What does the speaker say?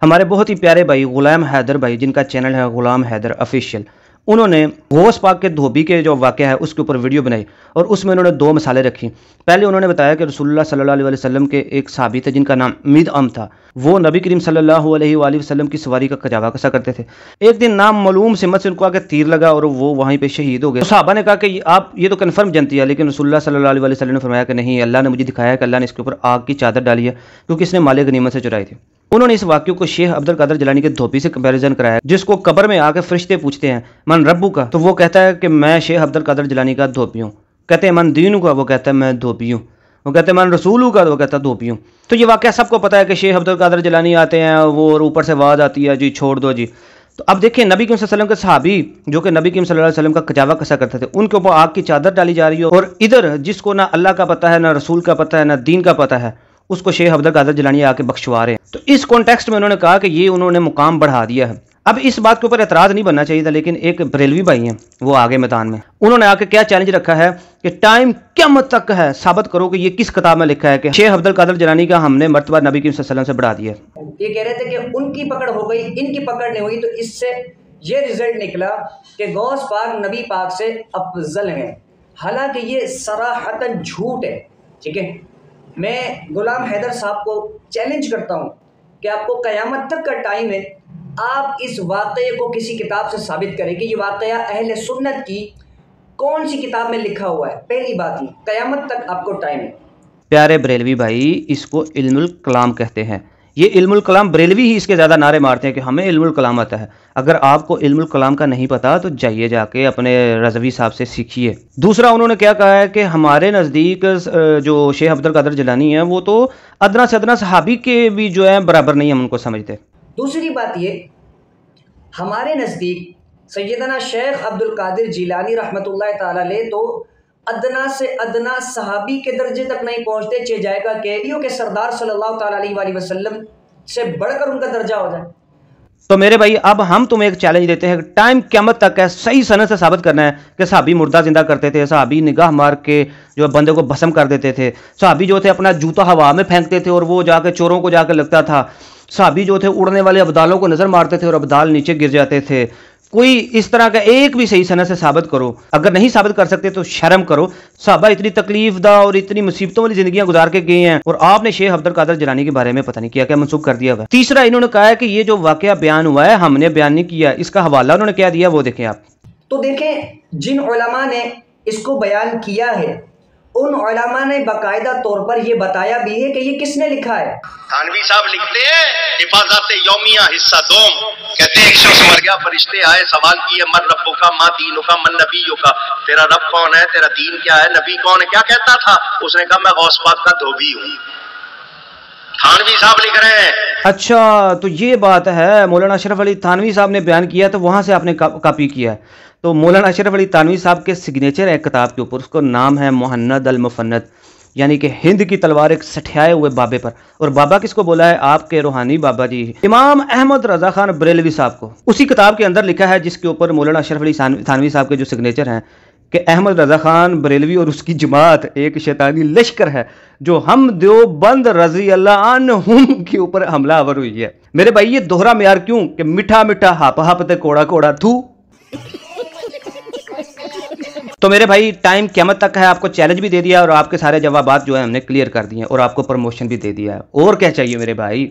हमारे बहुत ही प्यारे भाई गुलाम हैदर भाई, जिनका चैनल है गुलाम हैदर ऑफिशियल, उन्होंने गौस पाक के धोबी के जो वाक़या है उसके ऊपर वीडियो बनाई और उसमें उन्होंने दो मिसालें रखी। पहले उन्होंने बताया कि रसूलुल्लाह सल्लल्लाहु अलैहि वसल्लम के एक सहाबी थे जिनका नाम मिदअम था। वो नबी करीम सल्लल्लाहु अलैहि वसल्लम की सवारी का कजावा कसा करते थे। एक दिन नाम मालूम सिमत से उनको आके तीर लगा और वो वहीं पे शहीद हो गए। तो सहाबा ने कहा कि आप ये तो कन्फर्म जानती है, लेकिन रसूलुल्लाह सल्लल्लाहु अलैहि वसल्लम ने फरमाया कि नहीं, अल्लाह ने मुझे दिखाया कि अल्लाह ने इसके ऊपर आग की चादर डाली है क्योंकि इसने माले गनीमत से चुराई थी। उन्होंने इस वाक्य को शेख अब्दुल कादिर जिलानी के धोबी से कंपैरिजन कराया, जिसको कब्र में आकर फरिश्ते पूछते हैं मन रब्बू का, तो वो कहता है कि मैं शेख अब्दुल कादिर जिलानी का धोबी हूँ। कहते हैं मन दीनू का, वो कहता है मैं धोबी हूँ। वो कहते हैं मन रसूलू का, तो वो कहता है धोबी हूँ। तो ये वाक्य सबको पता है कि शेख अब्दुल कादिर जिलानी आते हैं वो और ऊपर से आवाज़ आती है जी छोड़ दो जी। तो अब देखिए नबी करीम सल्लल्लाहु अलैहि वसल्लम के सहाबी जो कि नबी करीम सल्लल्लाहु अलैहि वसल्लम का कजावा कसा करते थे, उनके ऊपर आग की चादर डाली जा रही है और इधर जिसको ना अल्लाह का पता है, ना रसूल का पता है, ना दीन का पता है, उसको शेख अब्दुल कादिर जिलानी आके बख्शवा रहे हैं। तो इस कॉन्टेक्स्ट में उन्होंने कहा कि ये उन्होंने मुकाम बढ़ा दिया है। अब इस बात के ऊपर एतराज़ नहीं बनना चाहिए था, लेकिन एक बरेलवी भाई हैं वो आगे मैदान में, उन्होंने आके क्या चैलेंज रखा है कि टाइम क़यामत तक है, साबित करो कि ये किस किताब में लिखा है कि शेख अब्दुल कादिर जिलानी का हमने मर्तबा नबी करीम सल्लल्लाहु अलैहि वसल्लम से बढ़ा दिया। ये कह रहे थे कि उनकी पकड़ हो गई, इनकी पकड़ नहीं हुई, तो इससे ये रिजल्ट निकला कि गौस पाक नबी पाक से अफजल हैं। हालांकि ये सराहतन झूठ है। ठीक है, मैं गुलाम हैदर साहब को चैलेंज करता हूँ कि आपको क़यामत तक का टाइम है, आप इस वाक़ये को किसी किताब से साबित करें कि ये वाक़या अहले सुन्नत की कौन सी किताब में लिखा हुआ है। पहली बात ही, क़यामत तक आपको टाइम है। प्यारे बरेलवी भाई, इसको इल्मुल कलाम कहते हैं। ये इल्मुल कलाम बरेलवी ही इसके ज़्यादा नारे मारते हैं कि हमें इल्मुल कलाम आता है। अगर आपको इल्मुल कलाम का नहीं पता तो जाइए जाके अपने रज़वी साहब से सीखिए। दूसरा उन्होंने क्या कहा है कि हमारे नज़दीक जो शेख अब्दुल कादिर जिलानी है वो तो अदना से अदना सहाबी के भी जो है बराबर नहीं हम उनको समझते। दूसरी बात ये, हमारे नज़दीक सैयदना शेख अब्दुल कादिर जिलानी रहमतुल्लाह ताला अलैह तो अदना से अदना सहाबी के दर्जे तक नहीं पहुँचते, चे जाएगा के सरदार सल्लल्लाहु ताला अलैहि वसल्लम से बढ़कर उनका दर्जा हो जाए। तो मेरे भाई अब हम तुम्हें एक चैलेंज देते हैं, टाइम क़यामत तक है, सही सनद से साबित करना है कि सहाबी मुर्दा जिंदा करते थे, सहाबी निगाह मार के जो बंदे को भस्म कर देते थे, सहाबी जो थे अपना जूता हवा में फेंकते थे और वो जाके चोरों को जाके लगता था, सहाबी जो थे उड़ने वाले अब्दालों को नजर मारते थे और अब्दाल नीचे गिर जाते थे। कोई इस तरह का एक भी सही सनद से साबित करो। अगर नहीं साबित कर सकते तो शर्म करो। सहाबा इतनी तकलीफ दा और इतनी मुसीबतों वाली जिंदगियां गुजार के गए हैं और आपने शेख अब्दुल कादिर जिलानी के बारे में पता नहीं क्या मनसूख कर दिया हुआ। तीसरा इन्होंने कहा है कि ये जो वाकया बयान हुआ है हमने बयान नहीं किया, इसका हवाला उन्होंने क्या दिया वो देखें आप। तो देखें, जिन उलमा ने इसको बयान किया है उन उलमा ने बाकायदा तौर पर यह बताया भी है कि ये किसने लिखा है। थानवी साहब लिखते हैं हिफाजत यौमिया हिस्सा 2, कहते हैं एक शख्स मर गया, फरिश्ते आए, सवाल किए मन रब्बो का, मा दीनो का, मन नबीयो का, तेरा रब कौन है, तेरा दीन क्या है, नबी कौन है, क्या कहता था? उसने कहा मैं गौस पाक का धोबी हूँ। थानवी साहब लिख रहे हैं। अच्छा, तो ये बात है, मौलाना अशरफ अली थानवी साहब ने बयान किया तो वहां से आपने कॉपी किया है। तो मौलाना अशरफ अली थानवी साहब के सिग्नेचर है किताब के ऊपर, उसका नाम है मुहन्नद अल मुफन्नद, यानी कि हिंद की तलवार एक सठियाए हुए बाबे पर। और बाबा किसको बोला है? आपके रूहानी बाबा जी इमाम अहमद रजा खान बरेलवी साहब को। उसी किताब के अंदर लिखा है जिसके ऊपर मौलाना अशरफ अली थानवी साहब के जो सिग्नेचर हैं कि अहमद रजा खान बरेलवी और उसकी जमात एक शैतानी लश्कर है जो हम देवबंद रजी अल्लाह अन्हुम के ऊपर हमलावर हुई है। मेरे भाई ये दोहरा म्यार क्यों कि मीठा मीठा हाप हाप ते कोड़ा कोड़ा थू। तो मेरे भाई टाइम क़यामत तक है, आपको चैलेंज भी दे दिया और आपके सारे जवाबात जो है हमने क्लियर कर दिए और आपको प्रमोशन भी दे दिया है। और क्या चाहिए मेरे भाई।